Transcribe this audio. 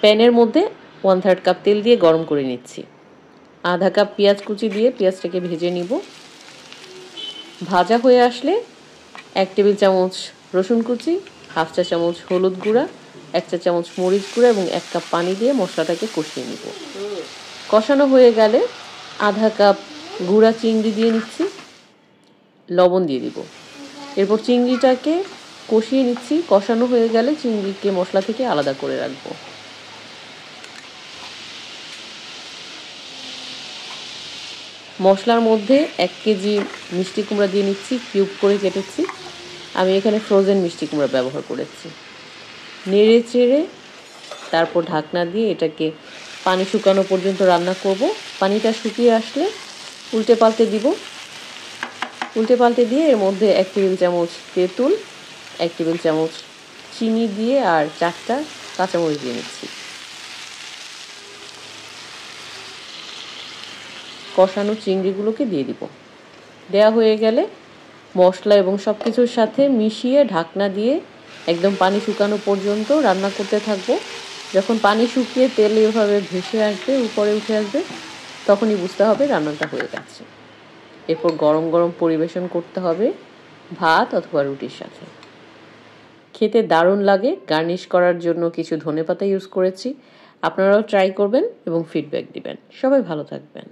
প্যানের মধ্যে 1/3 কাপ তেল দিয়ে গরম করে নিচ্ছি। আধা কাপ পেঁয়াজ কুচি দিয়ে পেঁয়াজটাকে ভেজে নিব। ভাজা হয়ে আসলে 1 টেবিল চামচ রসুন কুচি, 1/2 চা চামচ হলুদ গুঁড়া, 1 চা চামচ মরিচ গুঁড়া এবং 1 কাপ পানি দিয়ে মশলাটাকে কষিয়ে নিব। কষানো হয়ে গেলে আধা কাপ গুঁড়া চিংড়ি দিয়ে নিচ্ছি, লবণ দিয়ে দিব। এরপর চিংড়িটাকে কষিয়ে নিচ্ছি। কষানো হয়ে গেলে চিংড়িকে মশলা থেকে আলাদা করে রাখবো। মশলার মধ্যে 1 কেজি মিষ্টি কুমড়া দিয়ে নিচ্ছি, কিউব করে কেটেছি। আমি এখানে ফ্রোজেন মিষ্টি কুমড়া ব্যবহার করেছি। নেড়ে চেড়ে তারপর ঢাকনা দিয়ে এটাকে পানি শুকানো পর্যন্ত রান্না করব। পানিটা শুকিয়ে আসলে উল্টে পাল্টে দিব। উল্টে পাল্টে দিয়ে এর মধ্যে 1 টেবিল চামচ তেঁতুল, 1 টেবিল চামচ চিনি দিয়ে আর 4টা কাঁচামরিচ দিয়ে নিচ্ছি। কষানো চিংড়িগুলোকে দিয়ে দিব। দেয়া হয়ে গেলে মশলা এবং সব কিছুর সাথে মিশিয়ে ঢাকনা দিয়ে একদম পানি শুকানো পর্যন্ত রান্না করতে থাকবো। যখন পানি শুকিয়ে তেল এভাবে ভেসে আসবে, উপরে উঠে আসবে, তখনই বুঝতে হবে রান্নাটা হয়ে গেছে। এরপর গরম গরম পরিবেশন করতে হবে ভাত অথবা রুটির সাথে। খেতে দারুণ লাগে। গার্নিশ করার জন্য কিছু ধনেপাতা ইউজ করেছি। আপনারাও ট্রাই করবেন এবং ফিডব্যাক দিবেন। সবাই ভালো থাকবেন।